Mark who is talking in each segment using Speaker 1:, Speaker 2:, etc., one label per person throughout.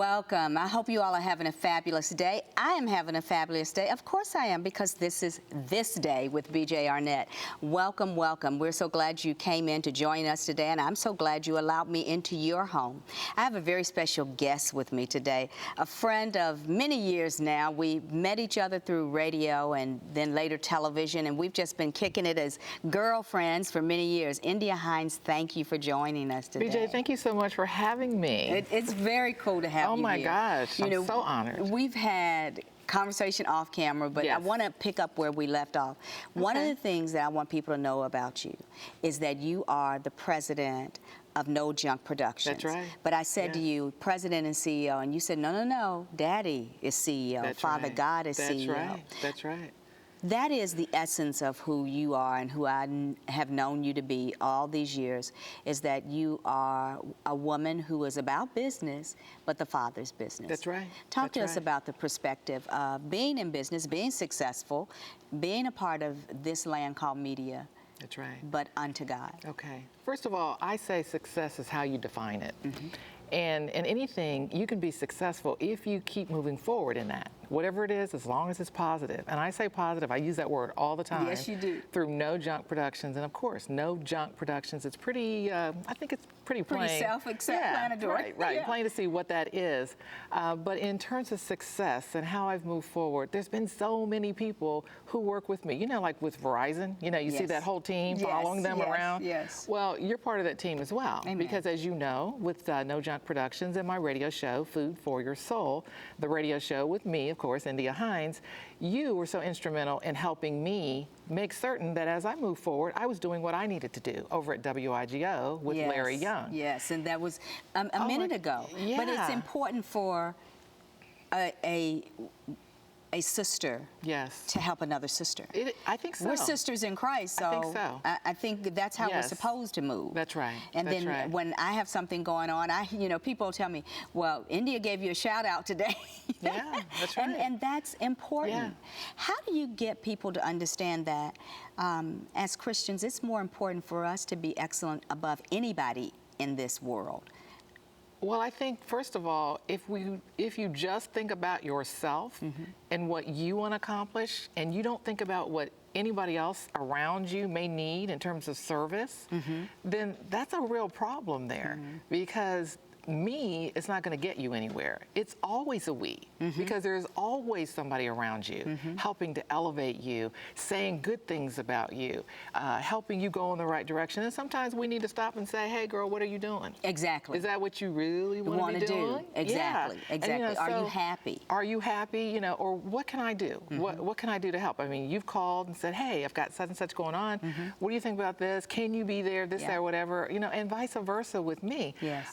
Speaker 1: welcome. I hope you all are having a fabulous day. I am having a fabulous day. Of course I am, because this is This Day with BJ Arnett. Welcome, welcome. We're so glad you came in to join us today, and I'm so glad you allowed me into your home. I have a very special guest with me today, a friend of many years now. We met each other through radio and then later television, and we've just been kicking it as girlfriends for many years. India Hines, thank you for joining us today.
Speaker 2: BJ, thank you so much for having me.
Speaker 1: It's very cool to have you here.
Speaker 2: Oh my gosh, I'm so honored.
Speaker 1: We've had conversation off camera, but I want to pick up where we left off. One of the things that I want people to know about you is that you are the president of No Junk Productions.
Speaker 2: That's right.
Speaker 1: But I said to you, president and CEO, and you said, no, no, no, Daddy is CEO,
Speaker 2: That's
Speaker 1: Father
Speaker 2: right.
Speaker 1: God is
Speaker 2: That's
Speaker 1: CEO.
Speaker 2: Right. That's right.
Speaker 1: That is the essence of who you are and who I have known you to be all these years, is that you are a woman who is about business, but the Father's business.
Speaker 2: That's right.
Speaker 1: Talk to us about the perspective of being in business, being successful, being a part of this land called media.
Speaker 2: That's right.
Speaker 1: But unto God.
Speaker 2: Okay. First of all, I say success is how you define it. And in anything, you can be successful if you keep moving forward in that. Whatever it is, as long as it's positive. And I say positive, I use that word all the time.
Speaker 1: Yes, you do.
Speaker 2: Through No Junk Productions. And of course, No Junk Productions, it's pretty, I think it's pretty plain.
Speaker 1: Pretty self-explanatory.
Speaker 2: Right. Yeah. Plain to see what that is. But in terms of success and how I've moved forward, there's been so many people who work with me. You know, like with Verizon, you know, you see that whole team following them around.
Speaker 1: Yes.
Speaker 2: Well, you're part of that team as well.
Speaker 1: Amen.
Speaker 2: Because as you know, with No Junk Productions and my radio show, Food for Your Soul, the radio show with me, of course, India Hines, you were so instrumental in helping me make certain that as I moved forward, I was doing what I needed to do over at WIGO with Larry Young.
Speaker 1: Yes, and that was a minute ago.
Speaker 2: Yeah.
Speaker 1: But it's important for a sister to help another sister.
Speaker 2: I think so.
Speaker 1: We're sisters in Christ, so
Speaker 2: I think so.
Speaker 1: I think that's how we're supposed to move.
Speaker 2: That's right.
Speaker 1: And then when I have something going on, people tell me, well, India gave you a shout out today.
Speaker 2: Yeah, that's right.
Speaker 1: And that's important.
Speaker 2: Yeah.
Speaker 1: How do you get people to understand that as Christians, it's more important for us to be excellent above anybody in this world?
Speaker 2: Well, I think, first of all, if you just think about yourself and what you want to accomplish, and you don't think about what anybody else around you may need in terms of service, then that's a real problem there. Because me is not going to get you anywhere. It's always a we, because there's always somebody around you helping to elevate you, saying good things about you, helping you go in the right direction. And sometimes we need to stop and say, hey, girl, what are you doing?
Speaker 1: Exactly.
Speaker 2: Is that what you really want to be doing?
Speaker 1: Exactly.
Speaker 2: Yeah.
Speaker 1: Exactly.
Speaker 2: And,
Speaker 1: are you happy?
Speaker 2: Are you happy? You know, or what can I do? What can I do to help? I mean, you've called and said, hey, I've got such and such going on. What do you think about this? Can you be there? This, that, whatever. You know, and vice versa with me.
Speaker 1: Yes.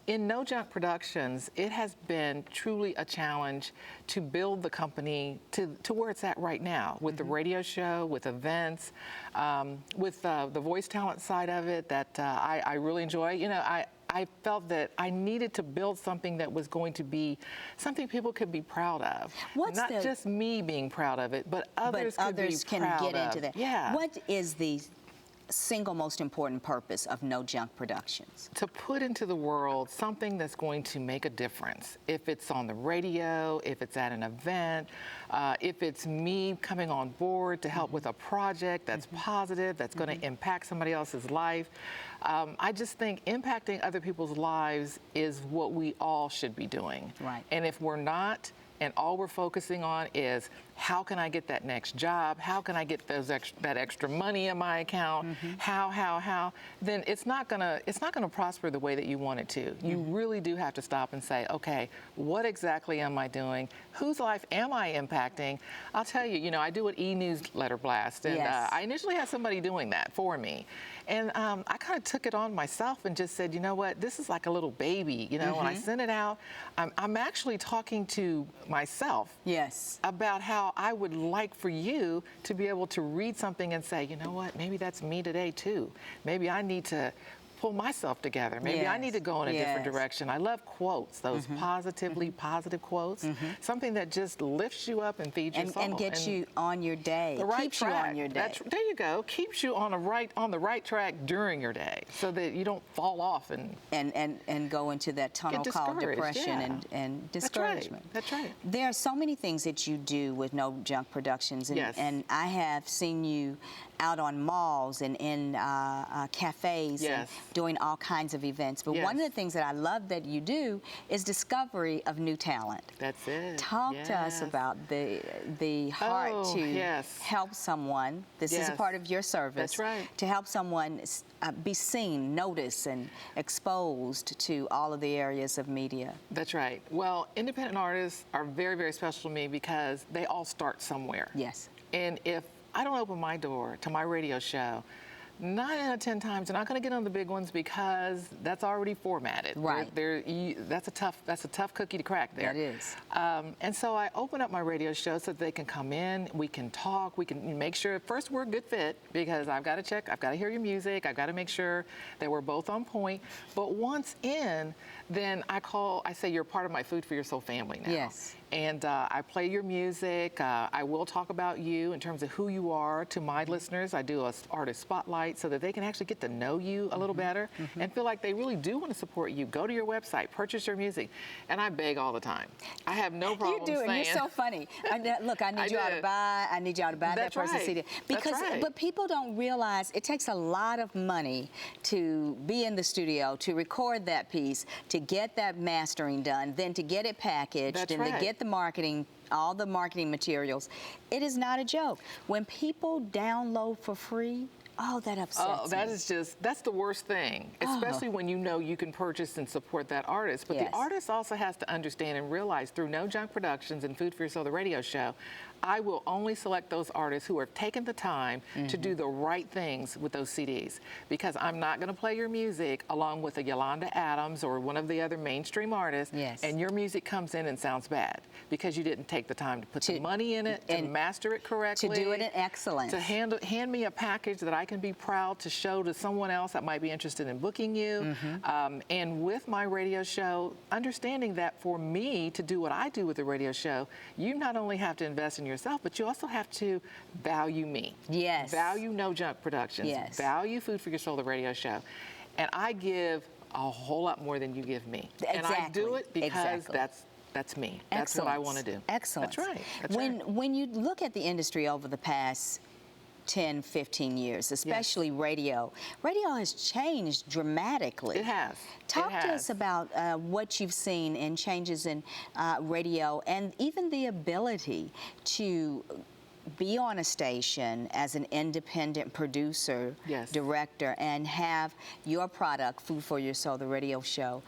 Speaker 2: In No Junk Productions, it has been truly a challenge to build the company to where it's at right now, with the radio show, with events, with the voice talent side of it that I really enjoy. You know, I felt that I needed to build something that was going to be something people could be proud of. Not just me being proud of it, but others
Speaker 1: can get into that.
Speaker 2: Yeah.
Speaker 1: What is the single most important purpose of No Junk Productions?
Speaker 2: To put into the world something that's going to make a difference. If it's on the radio, if it's at an event, if it's me coming on board to help with a project that's positive, that's going to impact somebody else's life. I just think impacting other people's lives is what we all should be doing.
Speaker 1: Right.
Speaker 2: And if we're not, and all we're focusing on is how can I get that next job? How can I get that extra money in my account? How? Then it's not gonna prosper the way that you want it to. You really do have to stop and say, okay, what exactly am I doing? Whose life am I impacting? I'll tell you, I do an e-newsletter blast, and I initially had somebody doing that for me. And I kind of took it on myself and just said, you know what, this is like a little baby. When I send it out, I'm actually talking to myself about how I would like for you to be able to read something and say, you know what, maybe that's me today too. Maybe I need to pull myself together. Maybe I need to go in a different direction. I love quotes, those positively positive quotes, something that just lifts you up and feeds your soul.
Speaker 1: And gets you on your day,
Speaker 2: the right
Speaker 1: keeps
Speaker 2: track.
Speaker 1: you on your day.
Speaker 2: There you go, keeps you on the right track during your day so that you don't fall off
Speaker 1: and go into that tunnel called depression and discouragement.
Speaker 2: That's right.
Speaker 1: There are so many things that you do with No Junk Productions, and I have seen you out on malls and in cafes and doing all kinds of events. But one of the things that I love that you do is discovery of new talent.
Speaker 2: That's it.
Speaker 1: Talk to us about the heart to help someone. This is a part of your service.
Speaker 2: That's right.
Speaker 1: To help someone be seen, noticed, and exposed to all of the areas of media.
Speaker 2: That's right. Well, independent artists are very, very special to me because they all start somewhere.
Speaker 1: Yes.
Speaker 2: And if I don't open my door to my radio show, 9 out of 10 times, they're not going to get on the big ones because that's already formatted.
Speaker 1: Right.
Speaker 2: That's a tough cookie to crack there.
Speaker 1: That is.
Speaker 2: And so I open up my radio show so that they can come in, we can talk, we can make sure first we're a good fit because I've got to check, I've got to hear your music, I've got to make sure that we're both on point. But once in, then I say you're part of my Food for Your Soul family now.
Speaker 1: Yes.
Speaker 2: And I play your music. I will talk about you in terms of who you are to my listeners. I do an artist spotlight so that they can actually get to know you a little better and feel like they really do want to support you. Go to your website, purchase your music. And I beg all the time. I have no problem saying.
Speaker 1: You do, and you're so funny. Look, I need y'all to buy that person's CD. But people don't realize it takes a lot of money to be in the studio, to record that piece, to get that mastering done, then to get it packaged, and to get the marketing, all the marketing materials. It is not a joke. When people download for free, that upsets me.
Speaker 2: That's the worst thing, especially when you know you can purchase and support that artist. But the artist also has to understand and realize through No Junk Productions and Food for Your Soul, the radio show, I will only select those artists who have taken the time to do the right things with those CDs. Because I'm not going to play your music along with a Yolanda Adams or one of the other mainstream artists, and your music comes in and sounds bad because you didn't take the time to put the money in it, to master it correctly,
Speaker 1: to do it in excellence,
Speaker 2: to hand me a package that I can be proud to show to someone else that might be interested in booking you. And with my radio show, understanding that for me to do what I do with the radio show, you not only have to invest in yourself, but you also have to value me.
Speaker 1: Yes.
Speaker 2: Value No Junk Productions. Yes. Value Food for Your Soul, the radio show. And I give a whole lot more than you give me.
Speaker 1: Exactly.
Speaker 2: And I do it because that's me. That's what I want to do.
Speaker 1: Excellent.
Speaker 2: That's right.
Speaker 1: When you look at the industry over the past 10, 15 years, especially radio has changed dramatically.
Speaker 2: It has.
Speaker 1: Talk to us about what you've seen in changes in radio and even the ability to be on a station as an independent producer, director, and have your product, Food for Your Soul, the radio show,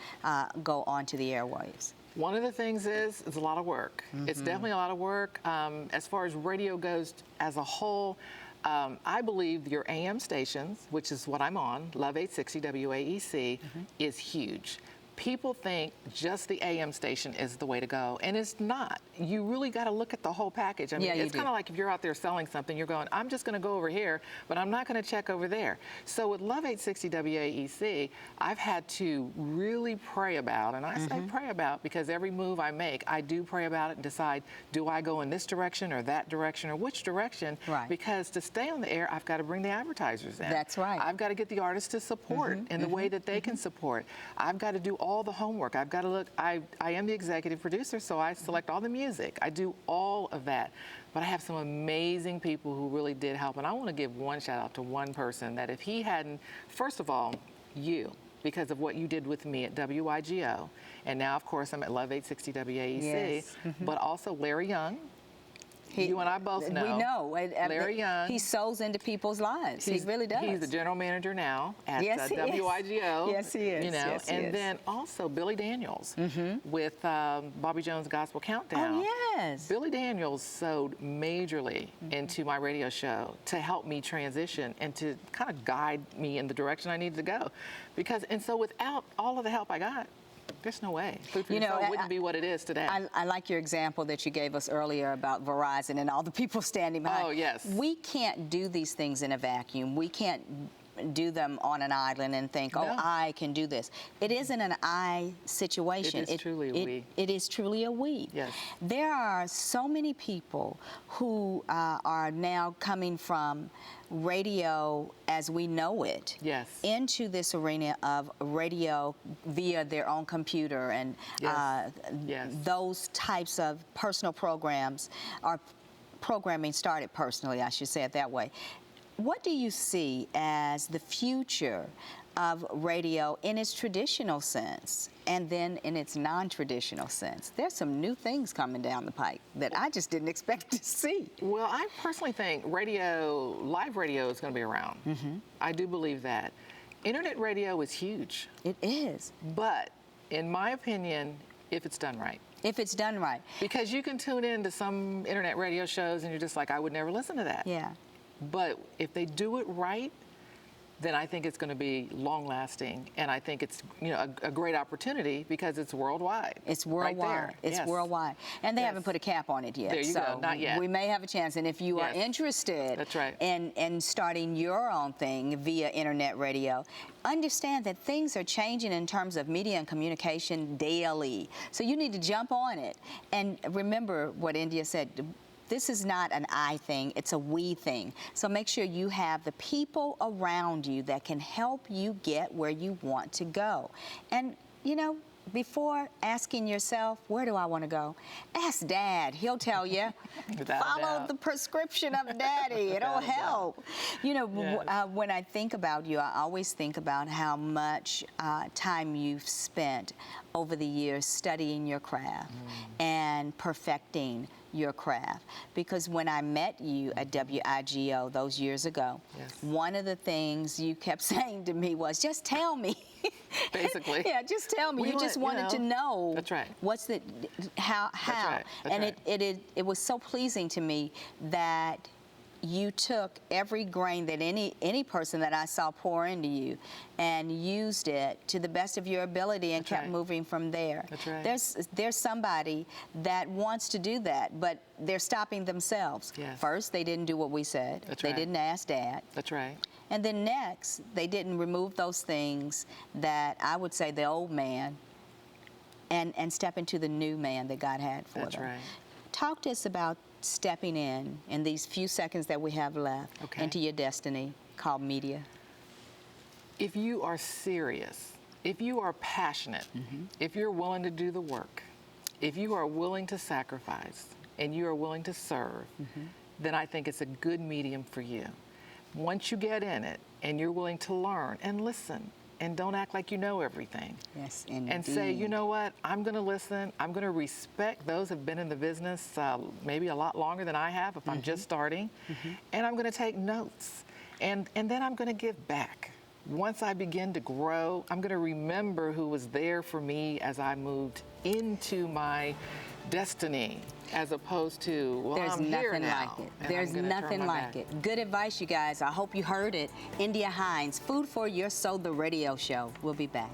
Speaker 1: go onto the airwaves.
Speaker 2: One of the things is it's a lot of work. It's definitely a lot of work. As far as radio goes as a whole, I believe your AM stations, which is what I'm on, Love 860 WAEC, is huge. People think just the AM station is the way to go, and it's not. You really got to look at the whole package. I mean, it's kind of like if you're out there selling something, you're going, I'm just going to go over here, but I'm not going to check over there. So with Love 860 WAEC, I've had to really pray about, and I say pray about because every move I make, I do pray about it and decide, do I go in this direction or that direction or which direction?
Speaker 1: Right.
Speaker 2: Because to stay on the air, I've got to bring the advertisers in.
Speaker 1: That's right.
Speaker 2: I've got to get the artists to support in the way that they can support. I've got to do all the homework. I've got to look. I am the executive producer, so I select all the music. I do all of that. But I have some amazing people who really did help. And I want to give one shout out to one person that if he hadn't, first of all, you, because of what you did with me at WIGO. And now, of course, I'm at Love 860 WAEC. But also Larry Young. You and I both know.
Speaker 1: We know.
Speaker 2: Larry Young.
Speaker 1: He sows into people's lives. He really does.
Speaker 2: He's the general manager now at WIGO.
Speaker 1: Yes, he is.
Speaker 2: You know, and then also Billy Daniels with Bobby Jones Gospel Countdown.
Speaker 1: Oh, yes.
Speaker 2: Billy Daniels sewed majorly into my radio show to help me transition and to kind of guide me in the direction I needed to go. And so without all of the help I got, there's no way. Food for Your Soul wouldn't be what it is today.
Speaker 1: I like your example that you gave us earlier about Verizon and all the people standing behind.
Speaker 2: Oh, yes.
Speaker 1: We can't do these things in a vacuum. We can't do them on an island and think, oh,
Speaker 2: No.
Speaker 1: I can do this. It isn't an I situation.
Speaker 2: It is truly a we.
Speaker 1: It is truly a we.
Speaker 2: Yes.
Speaker 1: There are so many people who are now coming from radio as we know it
Speaker 2: Yes.
Speaker 1: into this arena of radio via their own computer and
Speaker 2: Yes. Yes.
Speaker 1: those types of personal programs are programming started personally, I should say it that way. What do you see as the future of radio in its traditional sense and then in its non-traditional sense? There's some new things coming down the pike that I just didn't expect to see.
Speaker 2: Well, I personally think live radio is going to be around. I do believe that. Internet radio is huge,
Speaker 1: It is,
Speaker 2: but in my opinion, if it's done right.
Speaker 1: if it's done right.
Speaker 2: Because you can tune in to some internet radio shows and you're just like, I would never listen to that.
Speaker 1: Yeah.
Speaker 2: But if they do it right, then I think it's going to be long-lasting, and I think it's a great opportunity because it's worldwide.
Speaker 1: It's worldwide.
Speaker 2: Right there.
Speaker 1: It's
Speaker 2: Yes.
Speaker 1: worldwide. And they
Speaker 2: Yes.
Speaker 1: haven't put a cap on it yet.
Speaker 2: There you
Speaker 1: so
Speaker 2: go. Not yet.
Speaker 1: we may have a chance. And if you are
Speaker 2: Yes.
Speaker 1: interested
Speaker 2: That's right.
Speaker 1: in starting your own thing via internet radio, understand that things are changing in terms of media and communication daily. So you need to jump on it. And remember what India said. This is not an I thing, it's a we thing. So make sure you have the people around you that can help you get where you want to go. And, before asking yourself, where do I want to go? Ask Dad. He'll tell you.
Speaker 2: Without a
Speaker 1: Follow
Speaker 2: doubt.
Speaker 1: the prescription of Daddy. It'll
Speaker 2: Without a doubt.
Speaker 1: help.
Speaker 2: Yes.
Speaker 1: When I think about you, I always think about how much time you've spent over the years studying your craft and perfecting your craft. Because when I met you at WIGO those years ago,
Speaker 2: Yes.
Speaker 1: one of the things you kept saying to me was, just tell me.
Speaker 2: Basically.
Speaker 1: Yeah, just tell me.
Speaker 2: Well,
Speaker 1: You just wanted to know.
Speaker 2: That's right.
Speaker 1: What's the, how.
Speaker 2: right. That's
Speaker 1: And
Speaker 2: right.
Speaker 1: it was so pleasing to me that you took every grain that any person that I saw pour into you and used it to the best of your ability and
Speaker 2: That's
Speaker 1: kept
Speaker 2: right.
Speaker 1: moving from there.
Speaker 2: That's right.
Speaker 1: There's somebody that wants to do that, but they're stopping themselves.
Speaker 2: Yes.
Speaker 1: First, they didn't do what we said.
Speaker 2: That's
Speaker 1: they
Speaker 2: right.
Speaker 1: didn't ask Dad.
Speaker 2: That's right.
Speaker 1: And then next, they didn't remove those things that I would say the old man and step into the new man that God had for
Speaker 2: That's
Speaker 1: them.
Speaker 2: right.
Speaker 1: Talk to us about stepping in these few seconds that we have left
Speaker 2: Okay.
Speaker 1: into your destiny called media.
Speaker 2: If you are serious, if you are passionate, if you're willing to do the work, if you are willing to sacrifice, and you are willing to serve, then I think it's a good medium for you. Once you get in it and you're willing to learn and listen and don't act like you know everything.
Speaker 1: Yes, indeed.
Speaker 2: And say, you know what, I'm going to listen. I'm going to respect those who've been in the business maybe a lot longer than I have if I'm just starting. And I'm going to take notes. And then I'm going to give back. Once I begin to grow, I'm going to remember who was there for me as I moved into my destiny, as opposed to, well,
Speaker 1: There's
Speaker 2: I'm here
Speaker 1: nothing
Speaker 2: now,
Speaker 1: like it.
Speaker 2: and
Speaker 1: There's
Speaker 2: I'm gonna turn
Speaker 1: nothing
Speaker 2: my
Speaker 1: like
Speaker 2: back.
Speaker 1: it. Good advice, you guys. I hope you heard it. India Hines, Food for Your Soul, the radio show. We'll be back.